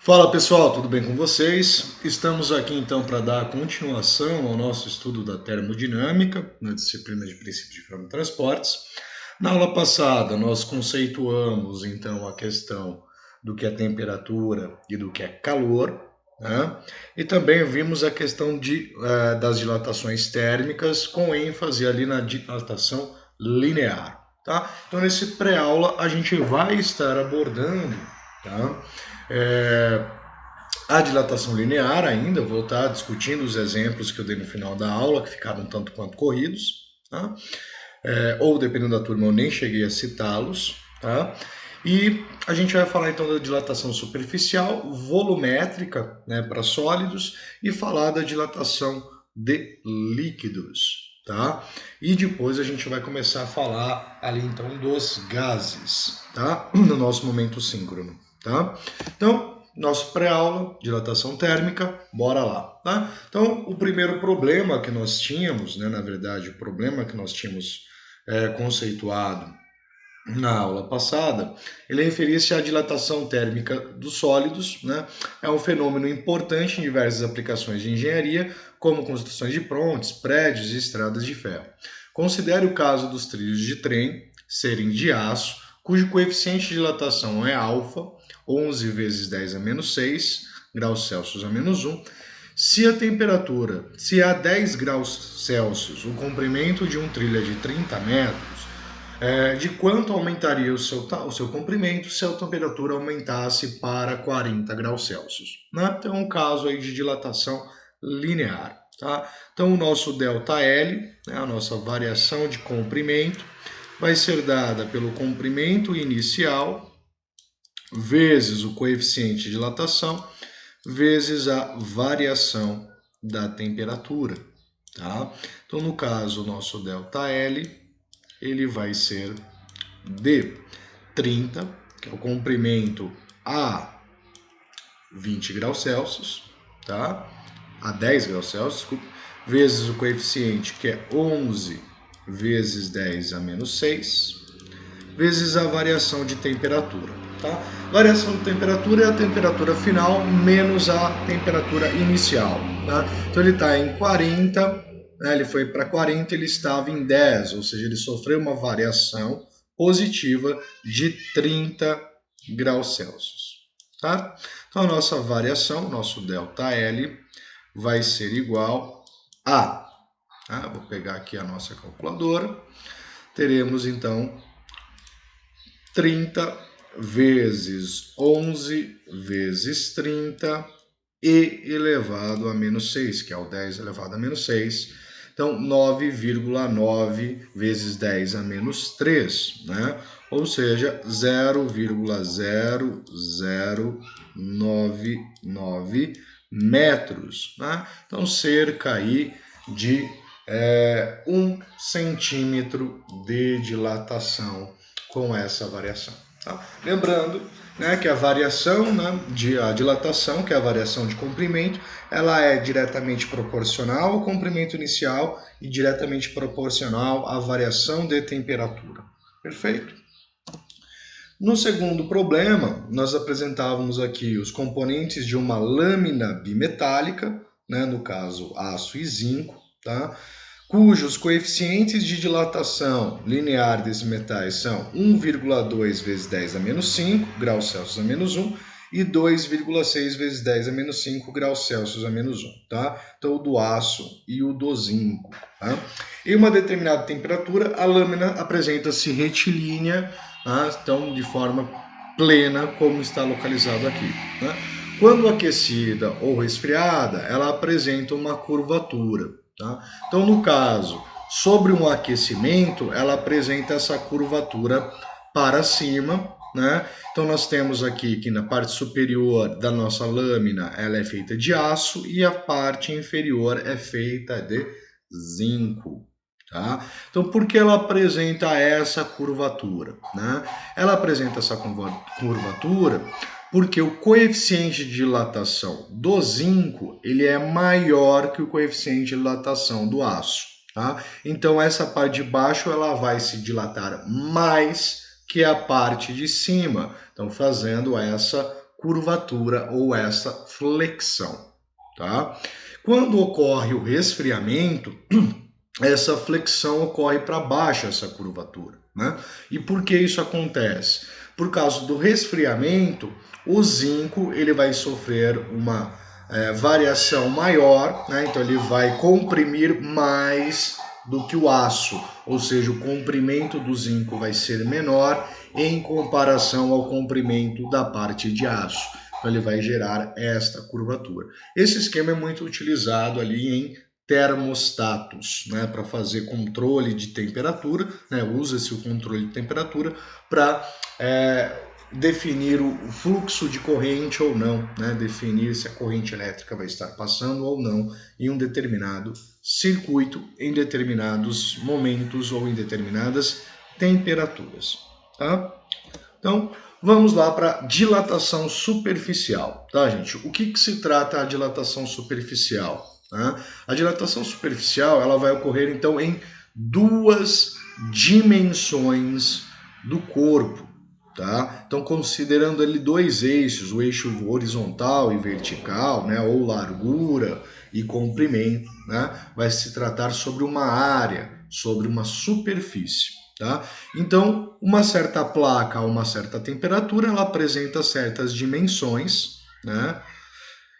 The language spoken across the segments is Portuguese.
Fala pessoal, tudo bem com vocês? Estamos aqui então para dar continuação ao nosso estudo da termodinâmica na disciplina de princípios de forma e transportes. Na aula passada nós conceituamos então a questão do que é temperatura e do que é calor, né? E também vimos a questão das dilatações térmicas com ênfase ali na dilatação linear, tá? Então nesse pré-aula a gente vai estar abordando, tá? A dilatação linear ainda, vou estar discutindo os exemplos que eu dei no final da aula, que ficaram tanto quanto corridos, tá? Ou dependendo da turma eu nem cheguei a citá-los, tá? E a gente vai falar então da dilatação superficial, volumétrica, né, para sólidos, e falar da dilatação de líquidos, tá? E depois a gente vai começar a falar ali então dos gases, tá? No nosso momento síncrono, tá? Então, nosso pré-aula, dilatação térmica, bora lá, tá? Então, o primeiro problema que nós tínhamos, né, na verdade, o problema que nós tínhamos conceituado na aula passada, ele referia-se à dilatação térmica dos sólidos, né? É um fenômeno importante em diversas aplicações de engenharia, como construções de pontes, prédios e estradas de ferro. Considere o caso dos trilhos de trem serem de aço, cujo coeficiente de dilatação é alfa, 11 vezes 10 a menos 6 graus Celsius a menos 1. Se a 10 graus Celsius o comprimento de um trilho é de 30 metros, de quanto aumentaria o seu comprimento se a temperatura aumentasse para 40 graus Celsius. Né? Então, um caso aí de dilatação linear. Tá? Então, o nosso ΔL, né, a nossa variação de comprimento, vai ser dada pelo comprimento inicial vezes o coeficiente de dilatação vezes a variação da temperatura. Tá? Então, no caso, o nosso ΔL ele vai ser de 30, que é o comprimento a 20 graus Celsius, tá? A 10 graus Celsius, desculpa, vezes o coeficiente, que é 11 vezes 10 a menos 6, vezes a variação de temperatura, tá? Variação de temperatura é a temperatura final menos a temperatura inicial, tá? Então ele está em 40, né? Ele foi para 40, ele estava em 10, ou seja, ele sofreu uma variação positiva de 30 graus Celsius, tá? Então a nossa variação, nosso ΔL, vai ser igual a, tá? Vou pegar aqui a nossa calculadora, teremos então 30 vezes 11 vezes 30 e elevado a menos 6, que é o 10 elevado a menos 6. Então, 9,9 vezes 10 a menos 3, né? Ou seja, 0,0099 metros, né? Então, cerca aí de 1 centímetro de dilatação com essa variação. Tá? Lembrando, né, que a variação, né, a dilatação, que é a variação de comprimento, ela é diretamente proporcional ao comprimento inicial e diretamente proporcional à variação de temperatura. Perfeito? No segundo problema, nós apresentávamos aqui os componentes de uma lâmina bimetálica, né, no caso aço e zinco, tá? Cujos coeficientes de dilatação linear desses metais são 1,2 vezes 10 a menos 5 graus Celsius a menos 1 e 2,6 vezes 10 a menos 5 graus Celsius a menos 1, tá? Então, o do aço e o do zinco, tá? Em uma determinada temperatura, a lâmina apresenta-se retilínea, tá? Então, de forma plena, como está localizado aqui, tá? Quando aquecida ou resfriada, ela apresenta uma curvatura. Tá? Então, no caso, sobre um aquecimento, ela apresenta essa curvatura para cima, né? Então, nós temos aqui que na parte superior da nossa lâmina ela é feita de aço e a parte inferior é feita de zinco. Tá? Então, por que ela apresenta essa curvatura? Né? Ela apresenta essa curvatura porque o coeficiente de dilatação do zinco ele é maior que o coeficiente de dilatação do aço. Tá? Então, essa parte de baixo ela vai se dilatar mais que a parte de cima, então fazendo essa curvatura ou essa flexão, tá? Quando ocorre o resfriamento, essa flexão ocorre para baixo, essa curvatura, né? E por que isso acontece? Por causa do resfriamento, o zinco ele vai sofrer uma variação maior, né? Então ele vai comprimir mais do que o aço, ou seja, o comprimento do zinco vai ser menor em comparação ao comprimento da parte de aço. Então ele vai gerar esta curvatura. Esse esquema é muito utilizado ali em termostatos, né, para fazer controle de temperatura, né, usa-se o controle de temperatura para definir o fluxo de corrente ou não, né, definir se a corrente elétrica vai estar passando ou não em um determinado circuito, em determinados momentos ou em determinadas temperaturas. Tá? Então, vamos lá para dilatação superficial, tá, gente? O que se trata a dilatação superficial? Tá? A dilatação superficial ela vai ocorrer, então, em duas dimensões do corpo, tá? Então, considerando ali dois eixos, o eixo horizontal e vertical, né, ou largura e comprimento, né, vai se tratar sobre uma área, sobre uma superfície. Tá? Então, uma certa placa a uma certa temperatura, ela apresenta certas dimensões, né?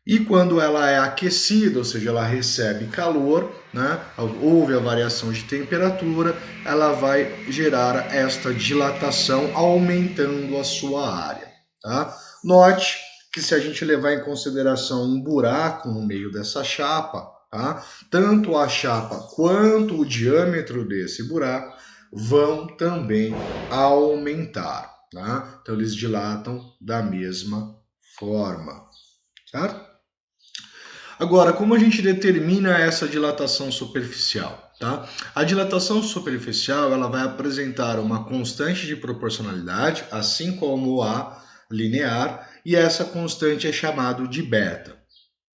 E quando ela é aquecida, ou seja, ela recebe calor, né? Houve a variação de temperatura, ela vai gerar esta dilatação, aumentando a sua área. Tá? Note que se a gente levar em consideração um buraco no meio dessa chapa, tá? Tanto a chapa quanto o diâmetro desse buraco vão também aumentar, tá? Então eles dilatam da mesma forma, certo? Agora, como a gente determina essa dilatação superficial, tá? A dilatação superficial, ela vai apresentar uma constante de proporcionalidade, assim como a linear, e essa constante é chamado de beta,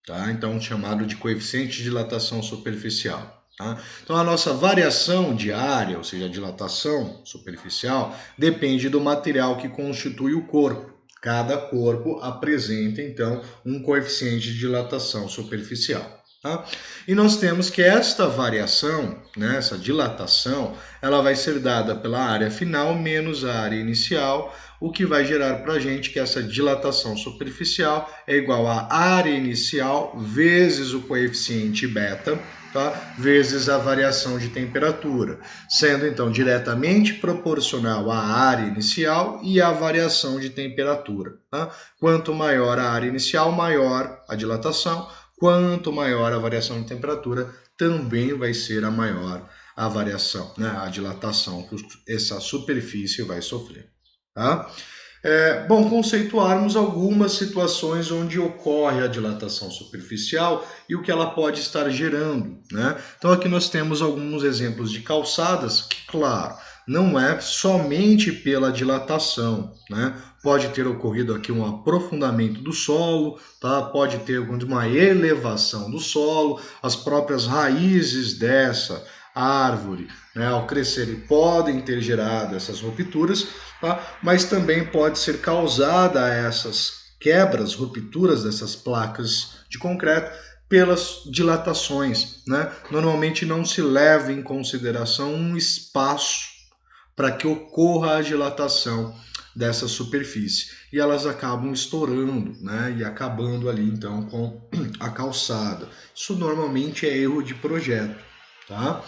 tá? Então, chamado de coeficiente de dilatação superficial. Tá? Então, a nossa variação de área, ou seja, a dilatação superficial, depende do material que constitui o corpo. Cada corpo apresenta, então, um coeficiente de dilatação superficial. Tá? E nós temos que esta variação, né, essa dilatação, ela vai ser dada pela área final menos a área inicial, o que vai gerar para a gente que essa dilatação superficial é igual à área inicial vezes o coeficiente beta, tá? Vezes a variação de temperatura, sendo então diretamente proporcional à área inicial e à variação de temperatura. Tá? Quanto maior a área inicial, maior a dilatação, quanto maior a variação de temperatura, também vai ser a maior a variação, né? A dilatação que essa superfície vai sofrer. Tá? Bom, conceituarmos algumas situações onde ocorre a dilatação superficial e o que ela pode estar gerando, né? Então aqui nós temos alguns exemplos de calçadas que, claro, não é somente pela dilatação, né? Pode ter ocorrido aqui um aprofundamento do solo, tá? Pode ter uma elevação do solo, as próprias raízes dessa árvore, né, ao crescerem podem ter gerado essas rupturas, tá? Mas também pode ser causada essas quebras, rupturas dessas placas de concreto pelas dilatações, né? Normalmente não se leva em consideração um espaço para que ocorra a dilatação dessa superfície e elas acabam estourando, né? E acabando ali então com a calçada. Isso normalmente é erro de projeto, tá?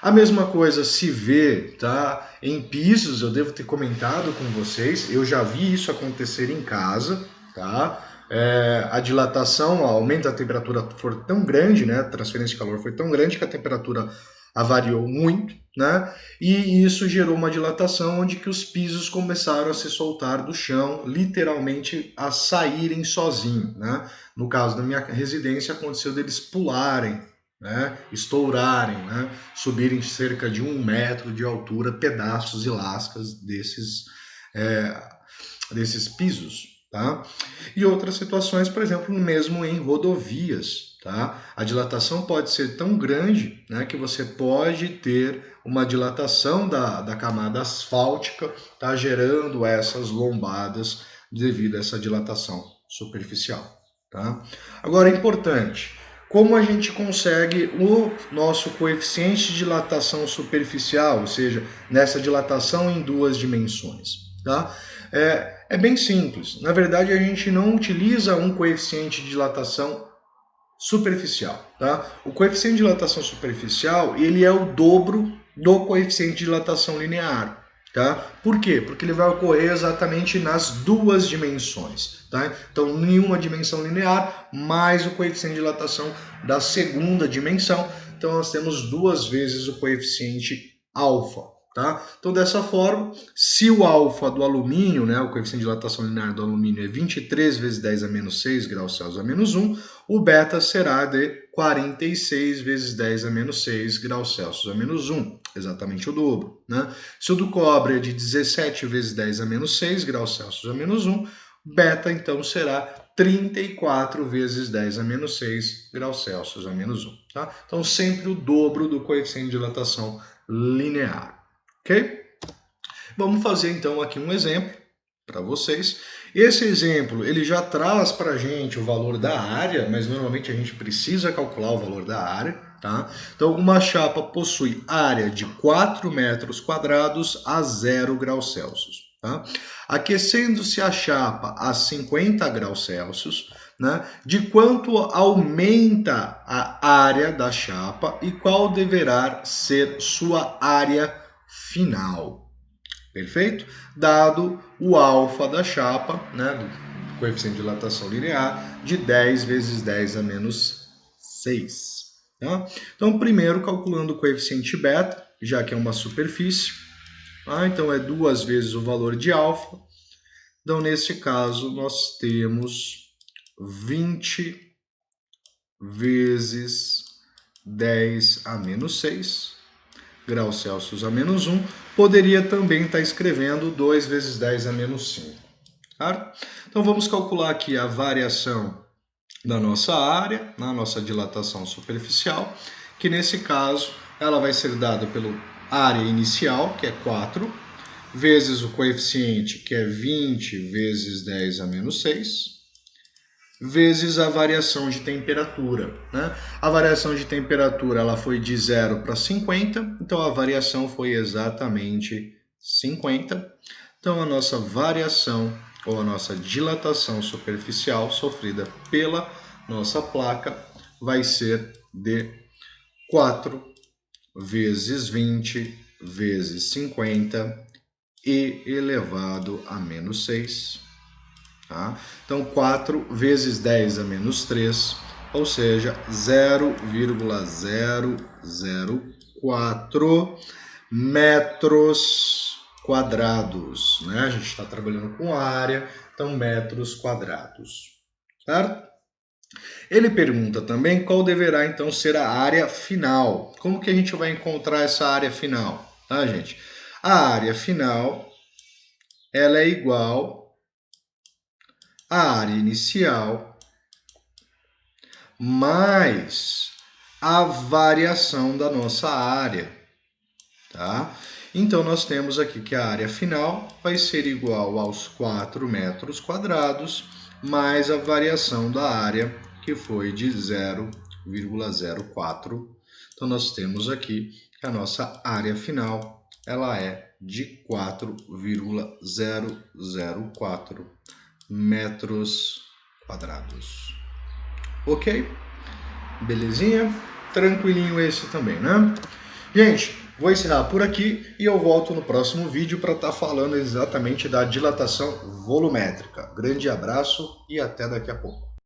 A mesma coisa se vê, tá, em pisos, eu devo ter comentado com vocês, eu já vi isso acontecer em casa, tá? A dilatação, o aumento da temperatura foi tão grande, né? A transferência de calor foi tão grande que a temperatura avariou muito, né? E isso gerou uma dilatação onde que os pisos começaram a se soltar do chão, literalmente a saírem sozinhos, né? No caso da minha residência aconteceu deles pularem, né, estourarem, né, subirem cerca de 1 metro de altura, pedaços e lascas desses pisos. Tá? E outras situações, por exemplo, mesmo em rodovias. Tá? A dilatação pode ser tão grande, né, que você pode ter uma dilatação da camada asfáltica, tá, gerando essas lombadas devido a essa dilatação superficial. Tá? Agora é importante, como a gente consegue o nosso coeficiente de dilatação superficial, ou seja, nessa dilatação em duas dimensões? Tá? É bem simples. Na verdade, a gente não utiliza um coeficiente de dilatação superficial. Tá? O coeficiente de dilatação superficial ele é o dobro do coeficiente de dilatação linear. Tá? Por quê? Porque ele vai ocorrer exatamente nas duas dimensões. Tá? Então, em uma dimensão linear, mais o coeficiente de dilatação da segunda dimensão. Então, nós temos duas vezes o coeficiente alfa. Tá? Então, dessa forma, se o alfa do alumínio, né, o coeficiente de dilatação linear do alumínio é 23 vezes 10 a menos 6 graus Celsius a menos 1, o beta será de 46 vezes 10 a menos 6 graus Celsius a menos 1, exatamente o dobro. Né? Se o do cobre é de 17 vezes 10 a menos 6 graus Celsius a menos 1, beta então será 34 vezes 10 a menos 6 graus Celsius a menos 1. Tá? Então sempre o dobro do coeficiente de dilatação linear. Ok? Vamos fazer então aqui um exemplo para vocês. Esse exemplo ele já traz para a gente o valor da área, mas normalmente a gente precisa calcular o valor da área. Tá? Então uma chapa possui área de 4 metros quadrados a 0 graus Celsius. Tá? Aquecendo-se a chapa a 50 graus Celsius, né, de quanto aumenta a área da chapa e qual deverá ser sua área final. Perfeito? Dado o alfa da chapa, né, do coeficiente de dilatação linear, de 10 vezes 10 a menos 6. Tá? Então, primeiro, calculando o coeficiente beta, já que é uma superfície, tá? Então é 2 vezes o valor de alfa. Então, nesse caso, nós temos 20 vezes 10 a menos 6 graus Celsius a menos 1, poderia também estar escrevendo 2 vezes 10 a menos 5. Tá? Então vamos calcular aqui a variação da nossa área, na nossa dilatação superficial, que nesse caso ela vai ser dada pela área inicial, que é 4, vezes o coeficiente, que é 20 vezes 10 a menos 6, vezes a variação de temperatura. Né? A variação de temperatura ela foi de 0 para 50, então a variação foi exatamente 50. Então a nossa variação ou a nossa dilatação superficial sofrida pela nossa placa vai ser de 4 vezes 20 vezes 50 e elevado a menos 6. Tá? Então, 4 vezes 10 a menos 3, ou seja, 0,004 metros quadrados. Né? A gente está trabalhando com área, então metros quadrados. Certo? Ele pergunta também qual deverá então ser a área final. Como que a gente vai encontrar essa área final? Tá, gente? A área final ela é igual a área inicial mais a variação da nossa área, tá? Então, nós temos aqui que a área final vai ser igual aos 4 metros quadrados mais a variação da área, que foi de 0,04. Então, nós temos aqui que a nossa área final ela é de 4,004 metros quadrados. Ok? Belezinha? Tranquilinho esse também, né? Gente, vou encerrar por aqui e eu volto no próximo vídeo para estar falando exatamente da dilatação volumétrica. Grande abraço e até daqui a pouco.